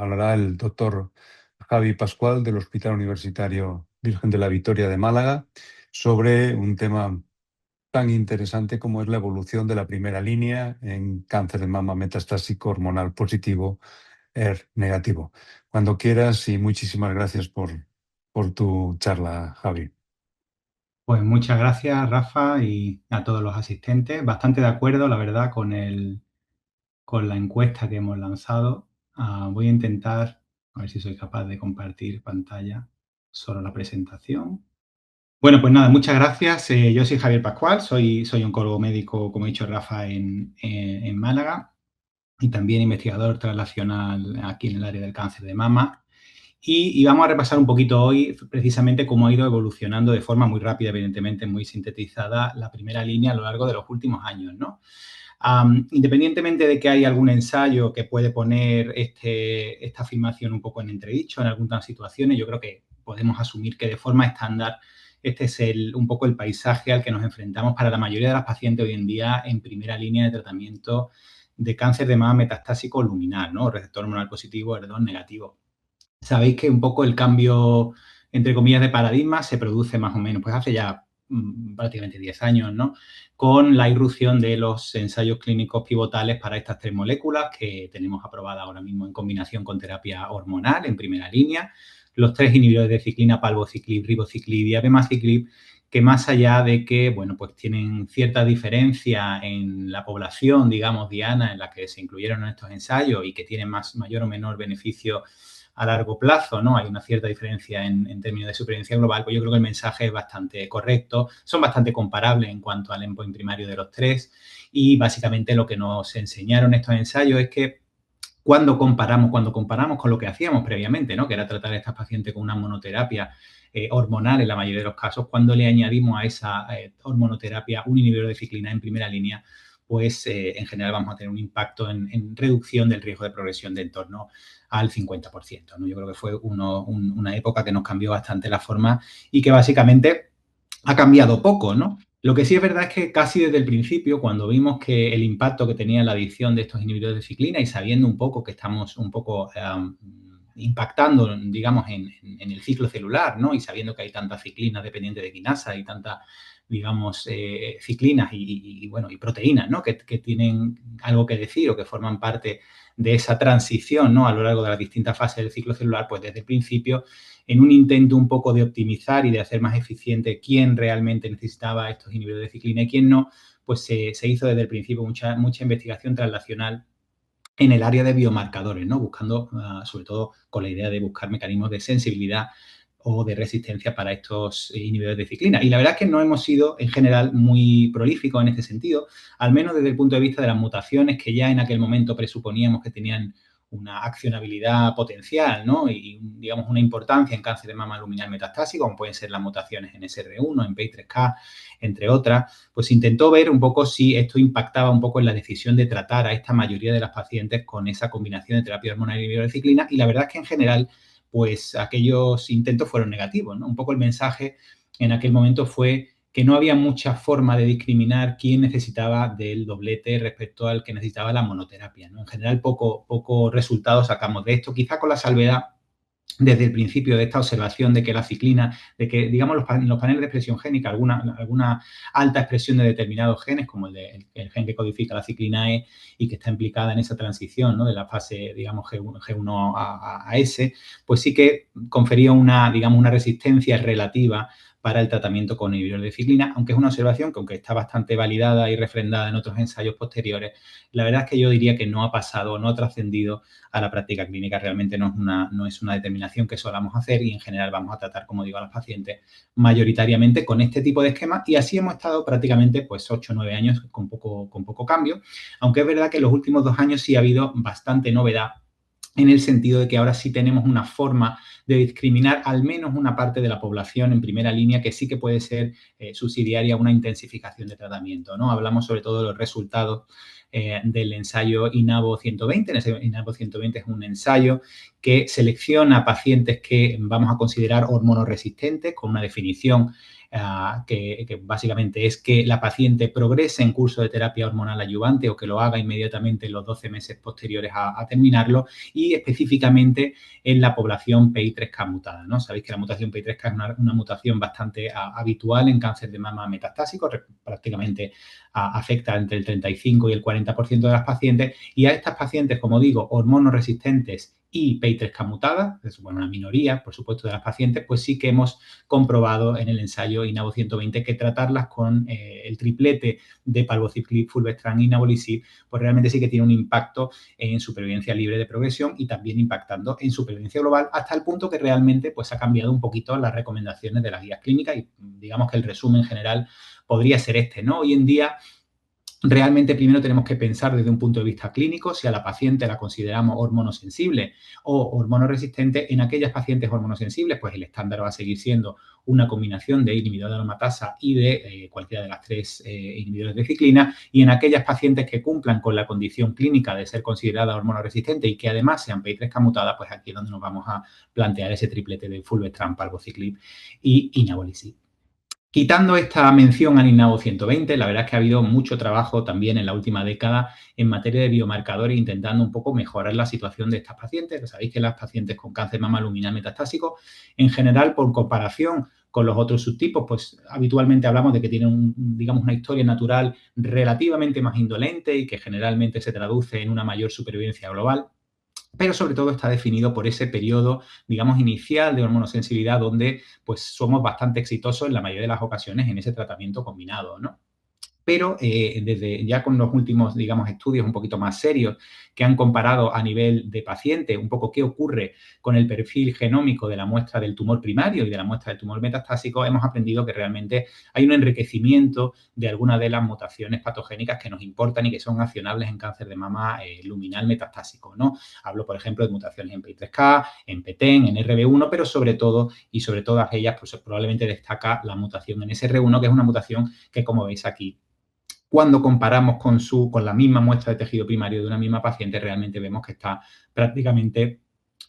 hablará el doctor Javi Pascual del Hospital Universitario Virgen de la Victoria de Málaga sobre un tema tan interesante como es la evolución de la primera línea en cáncer de mama metastásico hormonal positivo ER negativo. Cuando quieras y muchísimas gracias por tu charla, Javi. Pues muchas gracias, Rafa, y a todos los asistentes. Bastante de acuerdo, la verdad, con la encuesta que hemos lanzado. Voy a intentar, a ver si soy capaz de compartir pantalla, solo la presentación. Bueno, pues nada, muchas gracias. Yo soy Javier Pascual, soy oncólogo médico, como ha dicho Rafa, en Málaga y también investigador translacional aquí en el área del cáncer de mama. Y vamos a repasar un poquito hoy precisamente cómo ha ido evolucionando de forma muy rápida, evidentemente muy sintetizada, la primera línea a lo largo de los últimos años, ¿no? Independientemente de que hay algún ensayo que puede poner esta afirmación un poco en entredicho en algunas situaciones, yo creo que podemos asumir que de forma estándar este es un poco el paisaje al que nos enfrentamos para la mayoría de las pacientes hoy en día en primera línea de tratamiento de cáncer de mama metastásico luminal, ¿no? Receptor hormonal positivo, HER2 negativo. Sabéis que un poco el cambio, entre comillas, de paradigma se produce más o menos, pues hace ya prácticamente 10 años, ¿no? Con la irrupción de los ensayos clínicos pivotales para estas tres moléculas que tenemos aprobadas ahora mismo en combinación con terapia hormonal en primera línea, los tres inhibidores de ciclina, palbociclib, ribociclib y abemaciclib, que más allá de que, bueno, pues tienen cierta diferencia en la población, digamos, diana, en la que se incluyeron en estos ensayos y que tienen mayor o menor beneficio a largo plazo, ¿no? Hay una cierta diferencia en términos de supervivencia global, pues yo creo que el mensaje es bastante correcto, son bastante comparables en cuanto al endpoint primario de los tres y básicamente lo que nos enseñaron estos ensayos es que cuando comparamos con lo que hacíamos previamente, ¿no? Que era tratar a estas pacientes con una monoterapia hormonal en la mayoría de los casos, cuando le añadimos a esa hormonoterapia un inhibidor de ciclina en primera línea, pues en general vamos a tener un impacto en reducción del riesgo de progresión de en torno al 50%, ¿no? Yo creo que fue una época que nos cambió bastante la forma y que básicamente ha cambiado poco, ¿no? Lo que sí es verdad es que casi desde el principio, cuando vimos que el impacto que tenía la adición de estos inhibidores de ciclina y sabiendo un poco que estamos un poco impactando, digamos, en el ciclo celular, ¿no? Y sabiendo que hay tanta ciclina dependiente de quinasa y tanta, digamos, ciclinas y proteínas, ¿no? Que tienen algo que decir o que forman parte de esa transición, ¿no? A lo largo de las distintas fases del ciclo celular, pues desde el principio, en un intento un poco de optimizar y de hacer más eficiente quién realmente necesitaba estos inhibidores de ciclina y quién no, pues se hizo desde el principio mucha investigación translacional en el área de biomarcadores, ¿no? Buscando, sobre todo con la idea de buscar mecanismos de sensibilidad o de resistencia para estos inhibidores de ciclina. Y la verdad es que no hemos sido, en general, muy prolíficos en este sentido, al menos desde el punto de vista de las mutaciones que ya en aquel momento presuponíamos que tenían una accionabilidad potencial, ¿no? Y, digamos, una importancia en cáncer de mama luminal metastásico, como pueden ser las mutaciones en SR1, en PI3K, entre otras, pues intentó ver un poco si esto impactaba un poco en la decisión de tratar a esta mayoría de las pacientes con esa combinación de terapia hormonal y inhibidor de ciclina, y la verdad es que en general pues aquellos intentos fueron negativos, ¿no? Un poco el mensaje en aquel momento fue que no había mucha forma de discriminar quién necesitaba del doblete respecto al que necesitaba la monoterapia, ¿no? En general, poco resultados sacamos de esto, quizá con la salvedad desde el principio de esta observación de que la ciclina, de que, digamos, los paneles de expresión génica, alguna alta expresión de determinados genes, como el gen que codifica la ciclina E y que está implicada en esa transición, ¿no? De la fase, digamos, G1 a S, pues sí que confería una resistencia relativa para el tratamiento con inhibidores de ciclina, aunque es una observación que, aunque está bastante validada y refrendada en otros ensayos posteriores, la verdad es que yo diría que no ha pasado, no ha trascendido a la práctica clínica. Realmente no es una determinación que solamos hacer y en general vamos a tratar, como digo, a los pacientes mayoritariamente con este tipo de esquemas y así hemos estado prácticamente pues 8 o 9 años con poco cambio, aunque es verdad que en los últimos 2 años sí ha habido bastante novedad en el sentido de que ahora sí tenemos una forma de discriminar al menos una parte de la población en primera línea que sí que puede ser subsidiaria a una intensificación de tratamiento, ¿no? Hablamos sobre todo de los resultados del ensayo INAVO 120. El INAVO 120 es un ensayo que selecciona pacientes que vamos a considerar hormonoresistentes con una definición que básicamente es que la paciente progrese en curso de terapia hormonal adyuvante o que lo haga inmediatamente en los 12 meses posteriores a terminarlo, y específicamente en la población PI3K mutada, ¿no? Sabéis que la mutación PI3K es una mutación bastante habitual en cáncer de mama metastásico, prácticamente afecta entre el 35 y el 40% de las pacientes, y a estas pacientes, como digo, hormonoresistentes y PI3K mutadas, que supone una minoría, por supuesto, de las pacientes, pues sí que hemos comprobado en el ensayo INAVO 120 que tratarlas con el triplete de palbociclib, fulvestrant y inavolisib, pues realmente sí que tiene un impacto en supervivencia libre de progresión y también impactando en supervivencia global, hasta el punto que realmente pues ha cambiado un poquito las recomendaciones de las guías clínicas, y digamos que el resumen general podría ser este, ¿no? Hoy en día, realmente primero tenemos que pensar desde un punto de vista clínico si a la paciente la consideramos hormonosensible o hormonoresistente. En aquellas pacientes hormonosensibles, pues el estándar va a seguir siendo una combinación de inhibidor de aromatasa y de cualquiera de las tres inhibidores de ciclina. Y en aquellas pacientes que cumplan con la condición clínica de ser considerada hormonoresistente y que además sean PI3K mutada, pues aquí es donde nos vamos a plantear ese triplete de fulvestrant, palbociclib y inavolisib. Quitando esta mención al INAVO 120, la verdad es que ha habido mucho trabajo también en la última década en materia de biomarcadores, intentando un poco mejorar la situación de estas pacientes. Sabéis que las pacientes con cáncer de mama luminal metastásico, en general, por comparación con los otros subtipos, pues habitualmente hablamos de que tienen, digamos, una historia natural relativamente más indolente y que generalmente se traduce en una mayor supervivencia global, pero sobre todo está definido por ese periodo, digamos, inicial de hormonosensibilidad, donde pues somos bastante exitosos en la mayoría de las ocasiones en ese tratamiento combinado, ¿no? Pero desde ya con los últimos, digamos, estudios un poquito más serios que han comparado a nivel de paciente un poco qué ocurre con el perfil genómico de la muestra del tumor primario y de la muestra del tumor metastásico, hemos aprendido que realmente hay un enriquecimiento de algunas de las mutaciones patogénicas que nos importan y que son accionables en cáncer de mama luminal metastásico, ¿no? Hablo, por ejemplo, de mutaciones en PI3K, en PTEN, en RB1, pero sobre todo, y sobre todas ellas, pues probablemente destaca la mutación en SR1, que es una mutación que, como veis aquí, cuando comparamos con la misma muestra de tejido primario de una misma paciente, realmente vemos que está prácticamente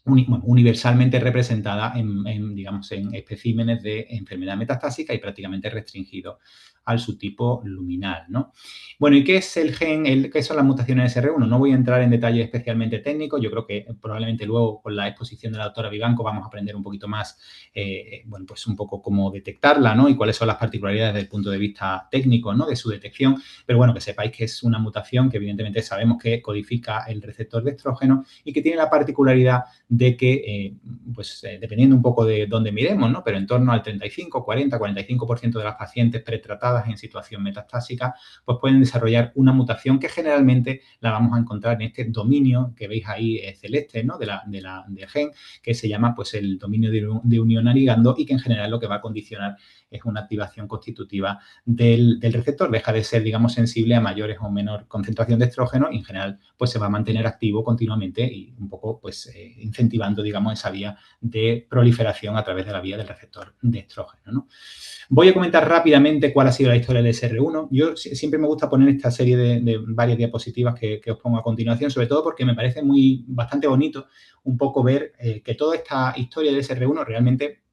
universalmente representada digamos, en especímenes de enfermedad metastásica y prácticamente restringido al subtipo luminal, ¿no? Bueno, ¿y qué es el gen, qué son las mutaciones SR1? No voy a entrar en detalles especialmente técnicos. Yo creo que probablemente luego con la exposición de la doctora Vivanco vamos a aprender un poquito más, bueno, pues un poco cómo detectarla, ¿no? Y cuáles son las particularidades desde el punto de vista técnico, ¿no? De su detección. Pero bueno, que sepáis que es una mutación que evidentemente sabemos que codifica el receptor de estrógeno y que tiene la particularidad de que, dependiendo un poco de dónde miremos, ¿no? Pero en torno al 35, 40, 45% de las pacientes pretratadas en situación metastásica, pues pueden desarrollar una mutación que generalmente la vamos a encontrar en este dominio que veis ahí celeste, ¿no? Del gen, que se llama pues el dominio de unión a ligando, y que en general lo que va a condicionar es una activación constitutiva del receptor. Deja de ser, digamos, sensible a mayores o menor concentración de estrógeno y en general pues se va a mantener activo continuamente y un poco pues incentivando, digamos, esa vía de proliferación a través de la vía del receptor de estrógeno, ¿no? Voy a comentar rápidamente cuál ha sido la historia del SR1. Yo siempre me gusta poner esta serie de varias diapositivas que os pongo a continuación, sobre todo porque me parece bastante bonito un poco ver que toda esta historia del SR1 realmente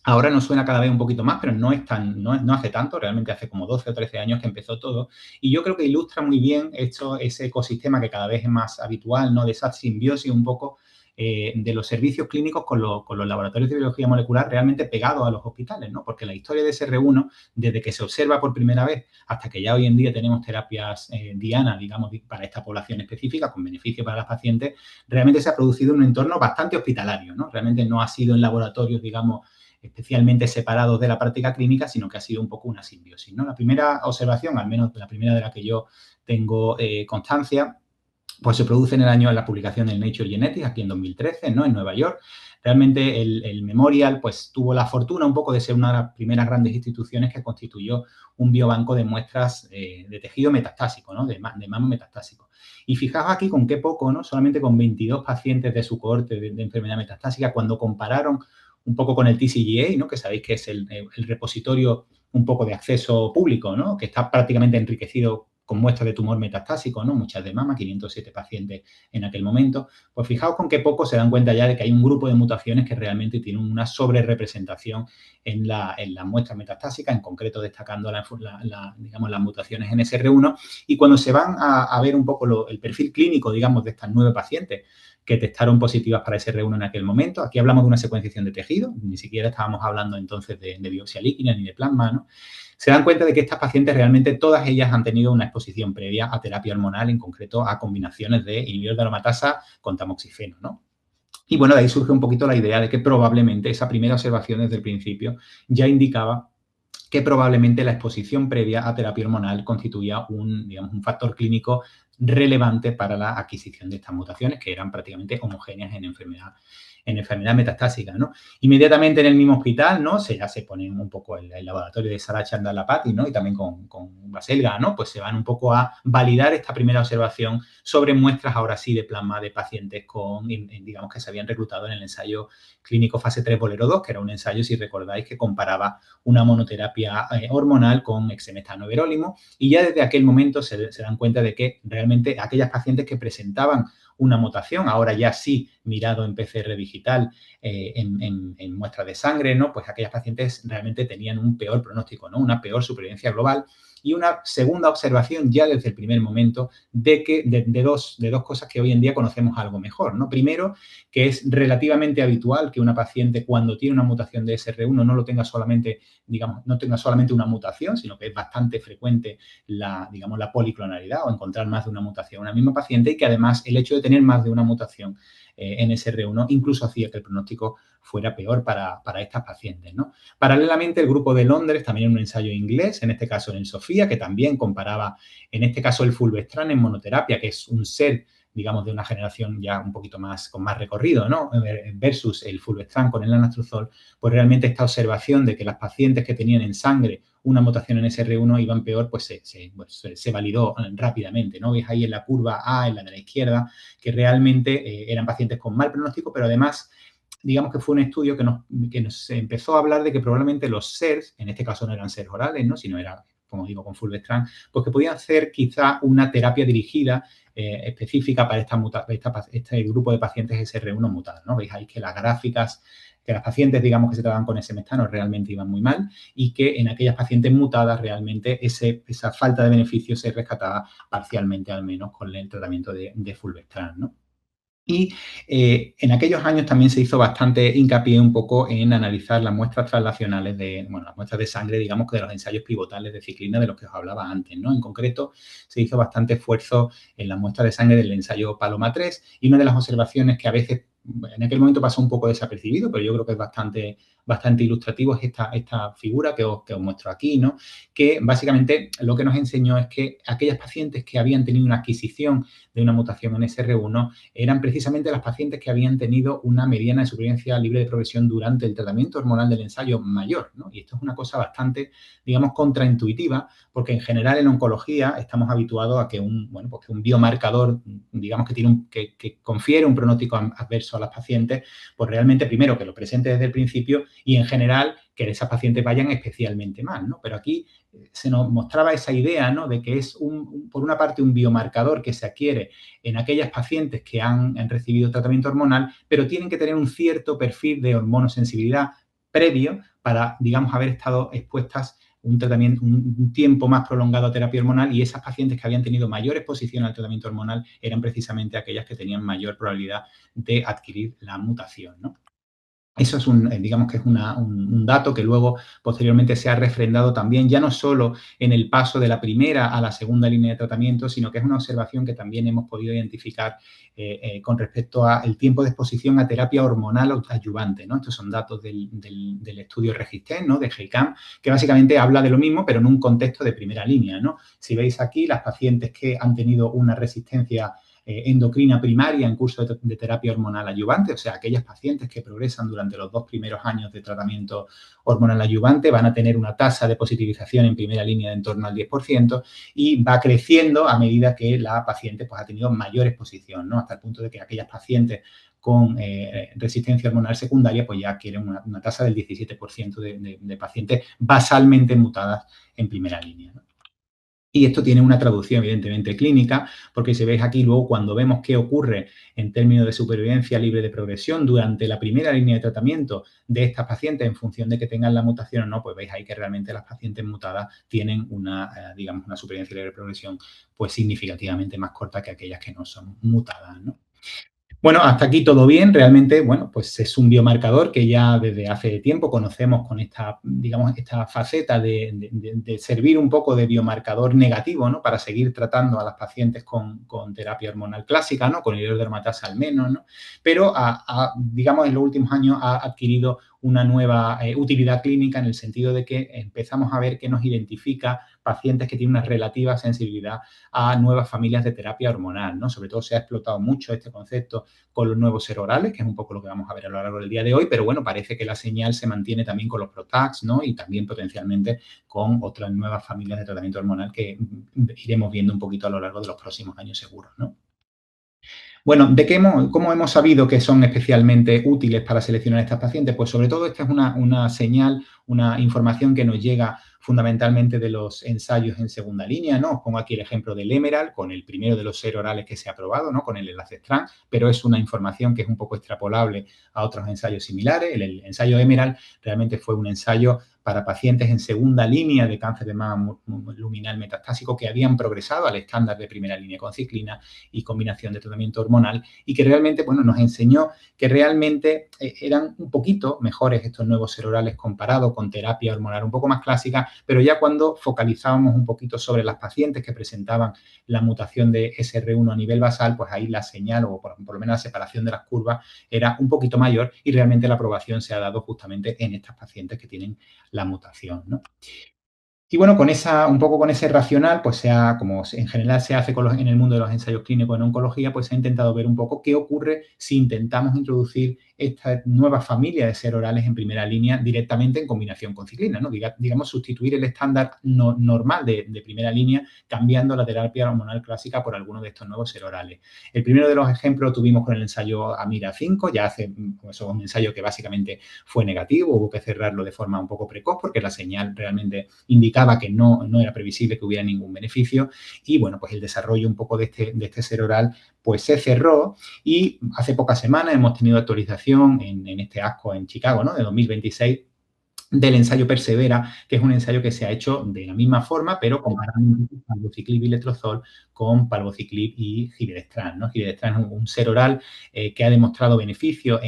ahora nos suena cada vez un poquito más, pero no hace tanto, realmente hace como 12 o 13 años que empezó todo. Y yo creo que ilustra muy bien ese ecosistema que cada vez es más habitual, ¿no? De esa simbiosis un poco de los servicios clínicos con los laboratorios de biología molecular realmente pegados a los hospitales, ¿no? Porque la historia de SR1, desde que se observa por primera vez hasta que ya hoy en día tenemos terapias diana, digamos, para esta población específica, con beneficio para las pacientes, realmente se ha producido en un entorno bastante hospitalario, ¿no? Realmente no ha sido en laboratorios, digamos, especialmente separados de la práctica clínica, sino que ha sido un poco una simbiosis, ¿no? La primera observación, al menos la primera de la que yo tengo constancia, pues se produce en la publicación del Nature Genetics, aquí en 2013, ¿no? En Nueva York. Realmente el Memorial pues tuvo la fortuna un poco de ser una de las primeras grandes instituciones que constituyó un biobanco de muestras de tejido metastásico, ¿no? De mama metastásico. Y fijaos aquí con qué poco, ¿no? Solamente con 22 pacientes de su cohorte de enfermedad metastásica, cuando compararon un poco con el TCGA, ¿no? Que sabéis que es el repositorio un poco de acceso público, ¿no? Que está prácticamente enriquecido con muestras de tumor metastásico, ¿no? Muchas de mama, 507 pacientes en aquel momento. Pues fijaos con qué poco se dan cuenta ya de que hay un grupo de mutaciones que realmente tienen una sobrerepresentación en la muestra metastásica, en concreto destacando digamos, las mutaciones en SR1. Y cuando se van a ver un poco el perfil clínico, digamos, de estas 9 pacientes que testaron positivas para SR1 en aquel momento, aquí hablamos de una secuenciación de tejido, ni siquiera estábamos hablando entonces de biopsia líquida ni de plasma, ¿no? Se dan cuenta de que estas pacientes realmente todas ellas han tenido una exposición previa a terapia hormonal, en concreto a combinaciones de inhibidores de aromatasa con tamoxifeno, ¿no? Y bueno, de ahí surge un poquito la idea de que probablemente esa primera observación desde el principio ya indicaba que probablemente la exposición previa a terapia hormonal constituía digamos, un factor clínico relevante para la adquisición de estas mutaciones, que eran prácticamente homogéneas en enfermedad metastásica, ¿no? Inmediatamente en el mismo hospital, ¿no? Ya se ponen un poco el laboratorio de Sarah Chandalapati, ¿no? Y también con Baselga, ¿no? Pues se van un poco a validar esta primera observación sobre muestras, ahora sí, de plasma de pacientes digamos, que se habían reclutado en el ensayo clínico fase 3 Bolero 2, que era un ensayo, si recordáis, que comparaba una monoterapia hormonal con exemestano verólimo, y ya desde aquel momento se dan cuenta de que realmente aquellas pacientes que presentaban una mutación, ahora ya sí mirado en PCR digital, en muestras de sangre, ¿no? Pues aquellas pacientes realmente tenían un peor pronóstico, ¿no? Una peor supervivencia global y una segunda observación ya desde el primer momento de dos cosas que hoy en día conocemos algo mejor, ¿no? Primero, que es relativamente habitual que una paciente cuando tiene una mutación de SR1 no lo tenga solamente, digamos, no tenga solamente una mutación, sino que es bastante frecuente digamos, la policlonalidad o encontrar más de una mutación en una misma paciente y que además el hecho de tener más de una mutación en SR1 incluso hacía que el pronóstico fuera peor para estas pacientes, ¿no? Paralelamente, el grupo de Londres, también en un ensayo inglés, en este caso en Sofía, que también comparaba, en este caso, el fulvestrán en monoterapia, que es un SER, digamos, de una generación ya un poquito más, con más recorrido, ¿no? Versus el fulvestrán con el anastrozol, pues realmente esta observación de que las pacientes que tenían en sangre una mutación en SR1 iban peor, pues se validó rápidamente, ¿no? Veis ahí en la curva A, en la de la izquierda, que realmente eran pacientes con mal pronóstico, pero además digamos que fue un estudio que nos empezó a hablar de que probablemente los SERS, en este caso no eran SERS orales, ¿no? Sino era, como digo, con fulvestrán, pues que podían hacer quizá una terapia dirigida específica para este grupo de pacientes SR1 mutados, ¿no? Veis ahí que las gráficas, que las pacientes, digamos, que se trataban con ese mestano realmente iban muy mal y que en aquellas pacientes mutadas realmente esa falta de beneficio se rescataba parcialmente, al menos, con el tratamiento de fulvestrán, ¿no? Y en aquellos años también se hizo bastante hincapié un poco en analizar las muestras translacionales las muestras de sangre, digamos, que de los ensayos pivotales de ciclina de los que os hablaba antes, ¿no? En concreto, se hizo bastante esfuerzo en las muestras de sangre del ensayo Paloma 3 y una de las observaciones que a veces en aquel momento pasó un poco desapercibido, pero yo creo que es bastante ilustrativo es esta figura que os muestro aquí, ¿no? Que básicamente lo que nos enseñó es que aquellas pacientes que habían tenido una adquisición de una mutación en SR1 eran precisamente las pacientes que habían tenido una mediana de supervivencia libre de progresión durante el tratamiento hormonal del ensayo mayor, ¿no? Y esto es una cosa bastante, digamos, contraintuitiva, porque en general en oncología estamos habituados a que que un biomarcador, digamos, que confiere un pronóstico adverso a las pacientes, pues realmente primero que lo presente desde el principio y en general que esas pacientes vayan especialmente mal, ¿no? Pero aquí se nos mostraba esa idea, ¿no? De que es, por una parte, un biomarcador que se adquiere en aquellas pacientes que han recibido tratamiento hormonal, pero tienen que tener un cierto perfil de hormonosensibilidad previo para, digamos, haber estado expuestas un tiempo más prolongado a terapia hormonal y esas pacientes que habían tenido mayor exposición al tratamiento hormonal eran precisamente aquellas que tenían mayor probabilidad de adquirir la mutación, ¿no? Eso es digamos que es un dato que luego posteriormente se ha refrendado también, ya no solo en el paso de la primera a la segunda línea de tratamiento, sino que es una observación que también hemos podido identificar con respecto al tiempo de exposición a terapia hormonal adyuvante, ¿no? Estos son datos del estudio Registén, ¿no? De GEICAM, que básicamente habla de lo mismo, pero en un contexto de primera línea, ¿no? Si veis aquí, las pacientes que han tenido una resistencia endocrina primaria en curso de terapia hormonal adyuvante, o sea, aquellas pacientes que progresan durante los 2 primeros años de tratamiento hormonal adyuvante van a tener una tasa de positivización en primera línea de en torno al 10% y va creciendo a medida que la paciente pues, ha tenido mayor exposición, ¿no? Hasta el punto de que aquellas pacientes con resistencia hormonal secundaria, pues ya adquieren una tasa del 17% de pacientes basalmente mutadas en primera línea, ¿no? Y esto tiene una traducción, evidentemente, clínica, porque si veis aquí luego, cuando vemos qué ocurre en términos de supervivencia libre de progresión durante la primera línea de tratamiento de estas pacientes en función de que tengan la mutación o no, pues veis ahí que realmente las pacientes mutadas tienen digamos, una supervivencia libre de progresión pues significativamente más corta que aquellas que no son mutadas, ¿no? Bueno, hasta aquí todo bien. Realmente, bueno, pues es un biomarcador que ya desde hace tiempo conocemos con esta, digamos, esta faceta de servir un poco de biomarcador negativo, ¿no? Para seguir tratando a las pacientes con terapia hormonal clásica, ¿no? Con hidrodermatasa al menos, ¿no? Pero, digamos, en los últimos años ha adquirido una nueva utilidad clínica en el sentido de que empezamos a ver que nos identifica pacientes que tienen una relativa sensibilidad a nuevas familias de terapia hormonal, ¿no? Sobre todo se ha explotado mucho este concepto con los nuevos serorales, que es un poco lo que vamos a ver a lo largo del día de hoy, pero bueno, parece que la señal se mantiene también con los PROTACs, ¿no? Y también potencialmente con otras nuevas familias de tratamiento hormonal que iremos viendo un poquito a lo largo de los próximos años seguros, ¿no? Bueno, ¿cómo hemos sabido que son especialmente útiles para seleccionar a estas pacientes? Pues sobre todo esta es una señal, una información que nos llega fundamentalmente de los ensayos en segunda línea, ¿no? Os pongo aquí el ejemplo del Emerald, con el primero de los serorales que se ha probado, ¿no? Con el enlace Strand, pero es una información que es un poco extrapolable a otros ensayos similares. El ensayo Emerald realmente fue un ensayo para pacientes en segunda línea de cáncer de mama luminal metastásico que habían progresado al estándar de primera línea con ciclina y combinación de tratamiento hormonal, y que realmente, bueno, nos enseñó que realmente eran un poquito mejores estos nuevos serorales comparado con terapia hormonal un poco más clásica, pero ya cuando focalizábamos un poquito sobre las pacientes que presentaban la mutación de SR1 a nivel basal, pues ahí la señal, o por lo menos la separación de las curvas, era un poquito mayor, y realmente la aprobación se ha dado justamente en estas pacientes que tienen la mutación, ¿no? Y bueno, un poco con ese racional, pues como en general se hace en el mundo de los ensayos clínicos en oncología, pues se ha intentado ver un poco qué ocurre si intentamos introducir esta nueva familia de ser orales en primera línea directamente en combinación con ciclina, ¿no? Digamos, sustituir el estándar normal de primera línea cambiando la terapia hormonal clásica por alguno de estos nuevos ser orales. El primero de los ejemplos tuvimos con el ensayo AMIRA-5, ya hace pues, un ensayo que básicamente fue negativo, hubo que cerrarlo de forma un poco precoz porque la señal realmente indicaba que no era previsible que hubiera ningún beneficio, y bueno, pues el desarrollo un poco de este ser oral pues se cerró, y hace pocas semanas hemos tenido actualización en este ASCO en Chicago, ¿no? De 2026, del ensayo Persevera, que es un ensayo que se ha hecho de la misma forma, pero comparando palbociclib y letrozol con palbociclib y giredestrant, ¿no? Giredestrant es un ser oral que ha demostrado beneficio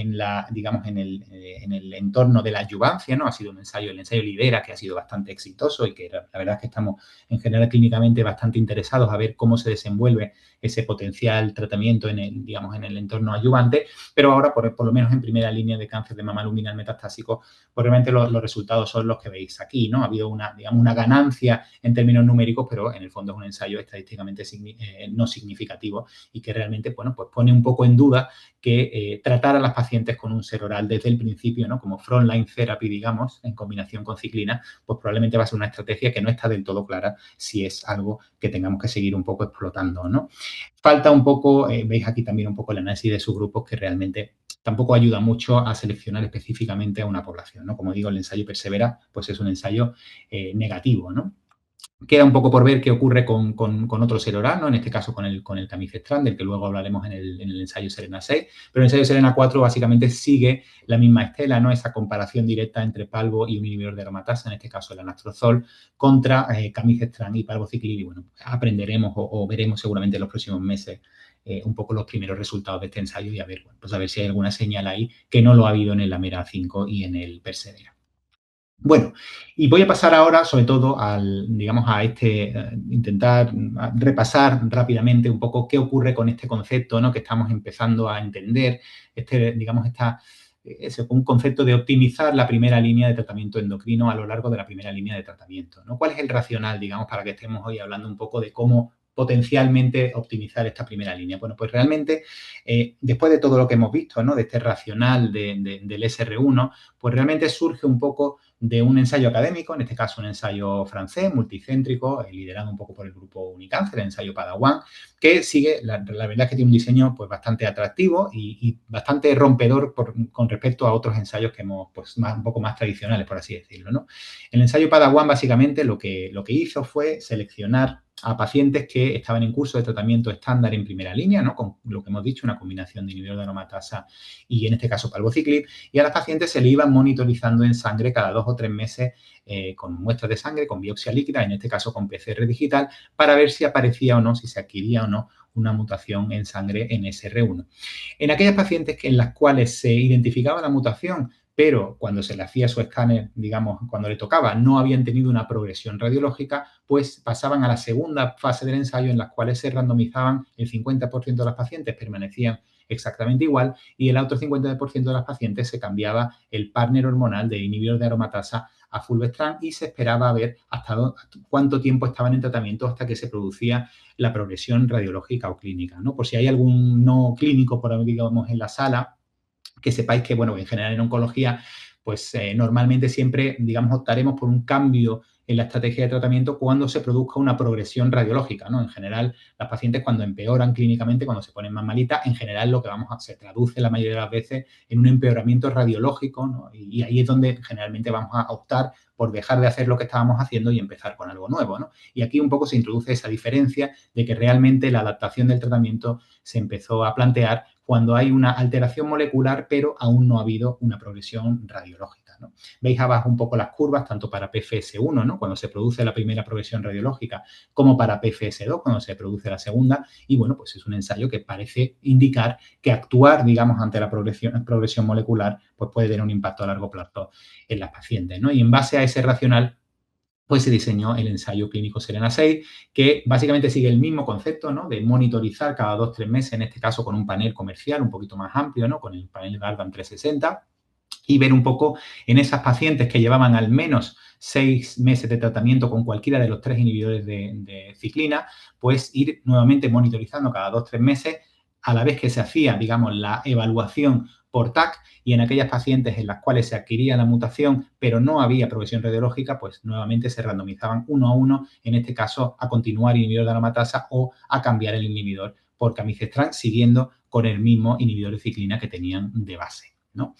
digamos, en el entorno de la adyuvancia, ¿no? Ha sido el ensayo Lidera, que ha sido bastante exitoso, y que la verdad es que estamos en general clínicamente bastante interesados a ver cómo se desenvuelve ese potencial tratamiento digamos, en el entorno adyuvante, pero ahora, por lo menos en primera línea de cáncer de mama luminal metastásico, pues realmente los resultados son los que veis aquí, ¿no? Ha habido digamos, una ganancia en términos numéricos, pero en el fondo es un ensayo estadísticamente no significativo, y que realmente, bueno, pues pone un poco en duda que tratar a las pacientes con un ser oral desde el principio, ¿no? Como frontline therapy, digamos, en combinación con ciclina, pues probablemente va a ser una estrategia que no está del todo clara si es algo que tengamos que seguir un poco explotando, ¿no? Falta un poco, veis aquí también un poco el análisis de subgrupos, que realmente tampoco ayuda mucho a seleccionar específicamente a una población, ¿no? Como digo, el ensayo Persevera, pues es un ensayo negativo, ¿no? Queda un poco por ver qué ocurre con otro ser oral, ¿no? En este caso con el Camizestrant, del que luego hablaremos en el ensayo Serena 6, pero el ensayo Serena 4 básicamente sigue la misma estela, ¿no? Esa comparación directa entre palbo y un inhibidor de aromatasa, en este caso el anastrozol, contra Camizestrant y palbociclib, y bueno, aprenderemos o veremos seguramente en los próximos meses un poco los primeros resultados de este ensayo, y a ver, bueno, pues a ver si hay alguna señal ahí que no lo ha habido en el AMERA 5 y en el Persevera. Bueno, y voy a pasar ahora, sobre todo, digamos, a intentar repasar rápidamente un poco qué ocurre con este concepto, ¿no? Que estamos empezando a entender, digamos, un concepto de optimizar la primera línea de tratamiento endocrino a lo largo de la primera línea de tratamiento, ¿no? ¿Cuál es el racional, digamos, para que estemos hoy hablando un poco de cómo potencialmente optimizar esta primera línea? Bueno, pues realmente, después de todo lo que hemos visto, ¿no? De este racional del SR1, pues realmente surge un poco de un ensayo académico, en este caso un ensayo francés, multicéntrico, liderado un poco por el grupo Unicáncer, el ensayo Padawan, que sigue, la verdad es que tiene un diseño pues, bastante atractivo y bastante rompedor con respecto a otros ensayos que hemos, pues, un poco más tradicionales, por así decirlo, ¿no? El ensayo Padawan, básicamente, lo que hizo fue seleccionar a pacientes que estaban en curso de tratamiento estándar en primera línea, ¿no? Con lo que hemos dicho, una combinación de inhibidor de aromatasa y, en este caso, palbociclib, y a las pacientes se le iban monitorizando en sangre cada 2 o 3 meses con muestras de sangre, con biopsia líquida, en este caso con PCR digital, para ver si aparecía o no, si se adquiría o no una mutación en sangre en SR1. En aquellas pacientes en las cuales se identificaba la mutación, pero cuando se le hacía su escáner, digamos, cuando le tocaba, no habían tenido una progresión radiológica, pues pasaban a la segunda fase del ensayo en las cuales se randomizaban el 50% de las pacientes, permanecían exactamente igual y el otro 50% de las pacientes se cambiaba el partner hormonal de inhibidor de aromatasa a fulvestrant y se esperaba a ver hasta cuánto tiempo estaban en tratamiento hasta que se producía la progresión radiológica o clínica, ¿no? Por si hay algún no clínico, por ahí, digamos, en la sala, que sepáis que, bueno, en general en oncología, pues normalmente siempre, digamos, optaremos por un cambio en la estrategia de tratamiento cuando se produzca una progresión radiológica, ¿no? En general, las pacientes cuando empeoran clínicamente, cuando se ponen más malitas, en general lo que se traduce la mayoría de las veces en un empeoramiento radiológico, ¿no? Y ahí es donde generalmente vamos a optar por dejar de hacer lo que estábamos haciendo y empezar con algo nuevo, ¿no? Y aquí un poco se introduce esa diferencia de que realmente la adaptación del tratamiento se empezó a plantear cuando hay una alteración molecular, pero aún no ha habido una progresión radiológica, ¿no? Veis abajo un poco las curvas, tanto para PFS1, ¿no? Cuando se produce la primera progresión radiológica, como para PFS2, cuando se produce la segunda. Y, bueno, pues es un ensayo que parece indicar que actuar, digamos, ante la progresión molecular, pues puede tener un impacto a largo plazo en las pacientes, ¿no? Y en base a ese racional, pues se diseñó el ensayo clínico Serena 6, que básicamente sigue el mismo concepto, ¿no? De monitorizar cada 2 o 3 meses, en este caso con un panel comercial un poquito más amplio, ¿no? Con el panel Guardant 360, y ver un poco en esas pacientes que llevaban al menos 6 meses de tratamiento con cualquiera de los 3 inhibidores de ciclina, pues ir nuevamente monitorizando cada 2 o 3 meses a la vez que se hacía, digamos, la evaluación por TAC, y en aquellas pacientes en las cuales se adquiría la mutación pero no había progresión radiológica, pues nuevamente se randomizaban 1 a 1, en este caso a continuar inhibidor de aromatasa o a cambiar el inhibidor por camizestrant, siguiendo con el mismo inhibidor de ciclina que tenían de base, ¿no?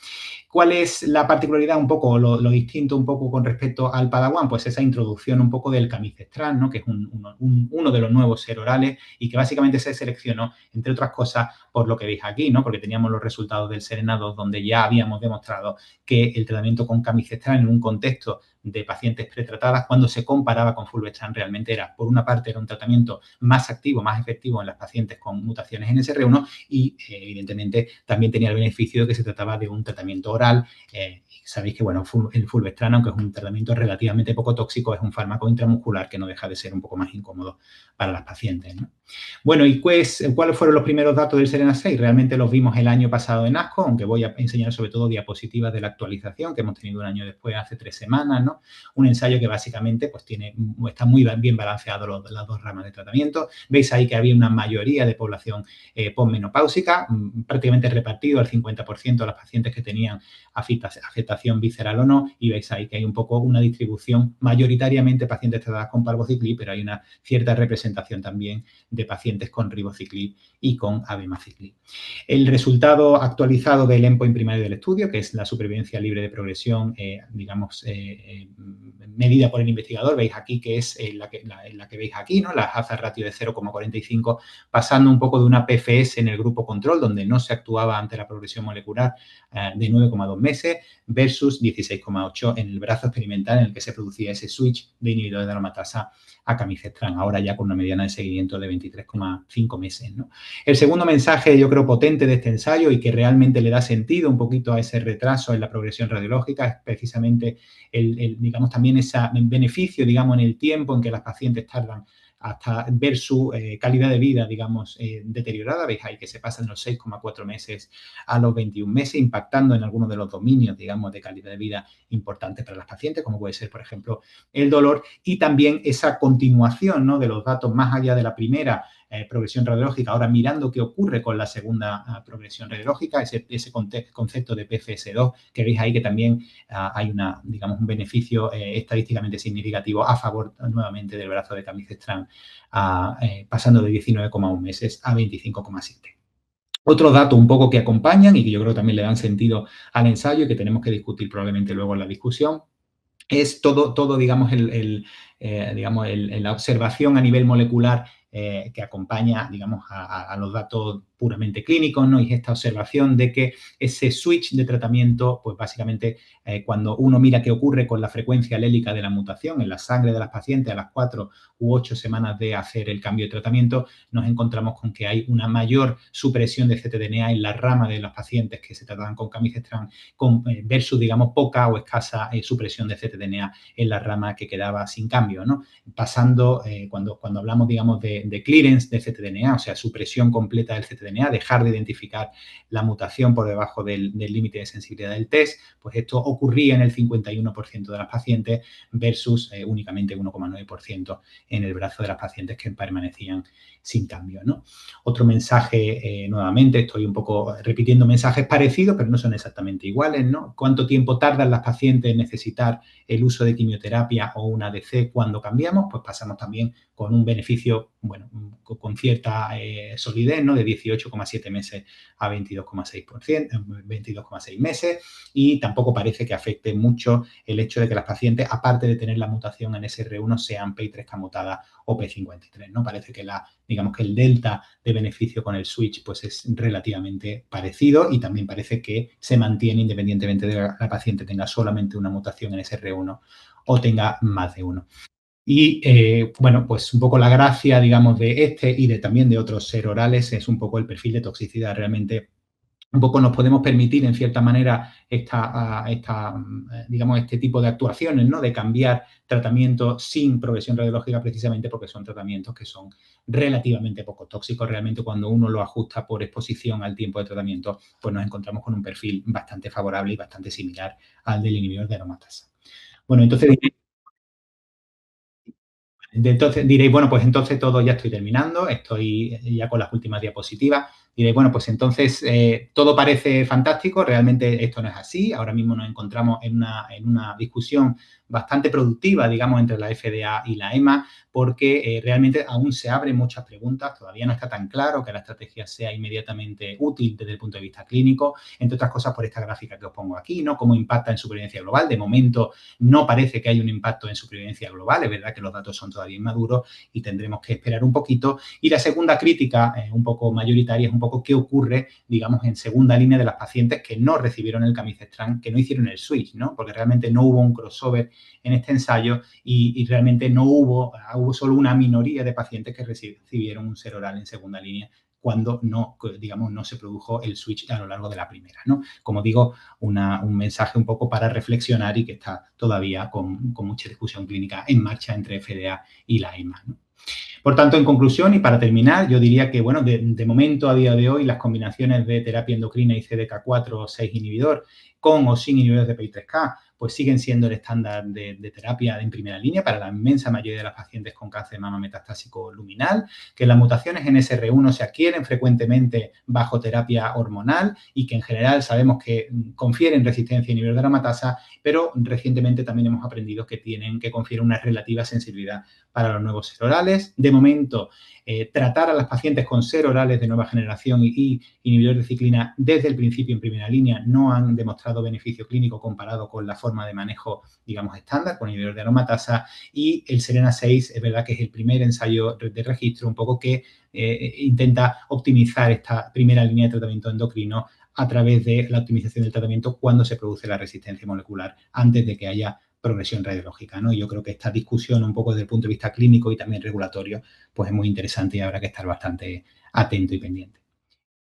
¿Cuál es la particularidad un poco, lo distinto un poco con respecto al Padawan? Pues esa introducción un poco del camizestrant, ¿no? Que es uno de los nuevos serorales y que básicamente se seleccionó, entre otras cosas, por lo que veis aquí, ¿no? Porque teníamos los resultados del Serena 2, donde ya habíamos demostrado que el tratamiento con camizestrant en un contexto de pacientes pretratadas, cuando se comparaba con fulvestrant, realmente era, por una parte, era un tratamiento más activo, más efectivo en las pacientes con mutaciones en SR1 y, evidentemente, también tenía el beneficio de que se trataba de un tratamiento oral. Sabéis que, bueno, el fulvestrant, aunque es un tratamiento relativamente poco tóxico, es un fármaco intramuscular que no deja de ser un poco más incómodo para las pacientes, ¿no? Bueno, ¿y cuáles fueron los primeros datos del Serena 6? Realmente los vimos el año pasado en ASCO, aunque voy a enseñar sobre todo diapositivas de la actualización que hemos tenido un año después, hace 3 semanas, ¿no? Un ensayo que básicamente pues, está muy bien balanceado las dos ramas de tratamiento. Veis ahí que había una mayoría de población posmenopáusica, prácticamente repartido al 50% de las pacientes que tenían afectación visceral o no, y veis ahí que hay un poco una distribución, mayoritariamente pacientes tratadas con palbociclib, pero hay una cierta representación también de pacientes con ribociclib y con abemaciclib. El resultado actualizado del endpoint primario del estudio, que es la supervivencia libre de progresión, digamos, medida por el investigador, veis aquí que es la que veis aquí, ¿no? La hazard ratio de 0,45, pasando un poco de una PFS en el grupo control, donde no se actuaba ante la progresión molecular, de 9,2 meses, versus 16,8 en el brazo experimental en el que se producía ese switch de inhibidores de aromatasa a camizestrant, ahora ya con una mediana de seguimiento de 23,5 meses, ¿no? El segundo mensaje, yo creo, potente de este ensayo y que realmente le da sentido un poquito a ese retraso en la progresión radiológica es precisamente digamos, también ese beneficio, digamos, en el tiempo en que las pacientes tardan hasta ver su calidad de vida, digamos, deteriorada. Veis ahí que se pasan de los 6,4 meses a los 21 meses, impactando en algunos de los dominios, digamos, de calidad de vida importantes para las pacientes, como puede ser, por ejemplo, el dolor, y también esa continuación, ¿no? De los datos más allá de la primera progresión radiológica, ahora mirando qué ocurre con la segunda progresión radiológica, ese concepto de PFS2, que veis ahí que también hay un beneficio estadísticamente significativo a favor nuevamente del brazo de camizestrant, pasando de 19,1 meses a 25,7. Otro dato un poco que acompañan y que yo creo que también le dan sentido al ensayo y que tenemos que discutir probablemente luego en la discusión, es todo digamos, la observación a nivel molecular que acompaña, digamos, a los datos puramente clínicos, ¿no? Y esta observación de que ese switch de tratamiento, pues básicamente cuando uno mira qué ocurre con la frecuencia alélica de la mutación en la sangre de las pacientes a las 4 u 8 semanas de hacer el cambio de tratamiento, nos encontramos con que hay una mayor supresión de ctDNA en la rama de los pacientes que se trataban con camizestrant versus, digamos, poca o escasa supresión de ctDNA en la rama que quedaba sin cambio, ¿no? Pasando, cuando hablamos, digamos, de clearance de ctDNA, o sea, supresión completa del ctDNA, dejar de identificar la mutación por debajo del límite de sensibilidad del test, pues esto ocurría en el 51% de las pacientes versus únicamente 1,9% en el brazo de las pacientes que permanecían sin cambio, ¿no? Otro mensaje, nuevamente, estoy un poco repitiendo mensajes parecidos, pero no son exactamente iguales, ¿no? ¿Cuánto tiempo tardan las pacientes en necesitar el uso de quimioterapia o una ADC cuando cambiamos? Pues pasamos también con un beneficio, bueno, con cierta solidez, ¿no? De 18,7 meses a 22,6%, 22,6 meses, y tampoco parece que afecte mucho el hecho de que las pacientes, aparte de tener la mutación en SR1, sean PI3K mutada o P53, ¿no? Parece que digamos que el delta de beneficio con el switch pues es relativamente parecido y también parece que se mantiene independientemente de que la paciente tenga solamente una mutación en SR1 o tenga más de uno. Y, bueno, pues un poco la gracia, digamos, de este y también de otros ser orales es un poco el perfil de toxicidad. Realmente un poco nos podemos permitir, en cierta manera, digamos, este tipo de actuaciones, ¿no? De cambiar tratamiento sin progresión radiológica precisamente porque son tratamientos que son relativamente poco tóxicos. Realmente cuando uno lo ajusta por exposición al tiempo de tratamiento, pues nos encontramos con un perfil bastante favorable y bastante similar al del inhibidor de aromatasa. Bueno, entonces diréis, bueno, pues entonces todo ya estoy terminando, estoy ya con las últimas diapositivas. Diréis, bueno, pues entonces todo parece fantástico, realmente esto no es así. Ahora mismo nos encontramos en una discusión bastante productiva, digamos, entre la FDA y la EMA, porque realmente aún se abren muchas preguntas, todavía no está tan claro que la estrategia sea inmediatamente útil desde el punto de vista clínico, entre otras cosas por esta gráfica que os pongo aquí, ¿no? Cómo impacta en supervivencia global. De momento no parece que haya un impacto en supervivencia global, es verdad que los datos son todavía inmaduros y tendremos que esperar un poquito. Y la segunda crítica, un poco mayoritaria, es un poco qué ocurre, digamos, en segunda línea de las pacientes que no recibieron el camizestrant, que no hicieron el switch, ¿no? Porque realmente no hubo un crossover en este ensayo y realmente no hubo solo una minoría de pacientes que recibieron un ser oral en segunda línea cuando no, digamos, no se produjo el switch a lo largo de la primera, ¿no? Como digo, un mensaje un poco para reflexionar y que está todavía con mucha discusión clínica en marcha entre FDA y la EMA, ¿no? Por tanto, en conclusión y para terminar, yo diría que, bueno, de momento, a día de hoy, las combinaciones de terapia endocrina y CDK4 o 6 inhibidor con o sin inhibidores de PI3K, pues siguen siendo el estándar de terapia en primera línea para la inmensa mayoría de las pacientes con cáncer de mama metastásico luminal, que las mutaciones en SR1 se adquieren frecuentemente bajo terapia hormonal y que en general sabemos que confieren resistencia a inhibidor de aromatasa, pero recientemente también hemos aprendido que confieren una relativa sensibilidad para los nuevos ser orales. De momento, tratar a las pacientes con ser orales de nueva generación y inhibidores de ciclina desde el principio en primera línea no han demostrado beneficio clínico comparado con la forma de manejo, digamos, estándar, con inhibidor de aromatasa. Y el SERENA-6 es verdad que es el primer ensayo de registro un poco que intenta optimizar esta primera línea de tratamiento endocrino a través de la optimización del tratamiento cuando se produce la resistencia molecular antes de que haya progresión radiológica, ¿no? Y yo creo que esta discusión un poco desde el punto de vista clínico y también regulatorio, pues es muy interesante y habrá que estar bastante atento y pendiente.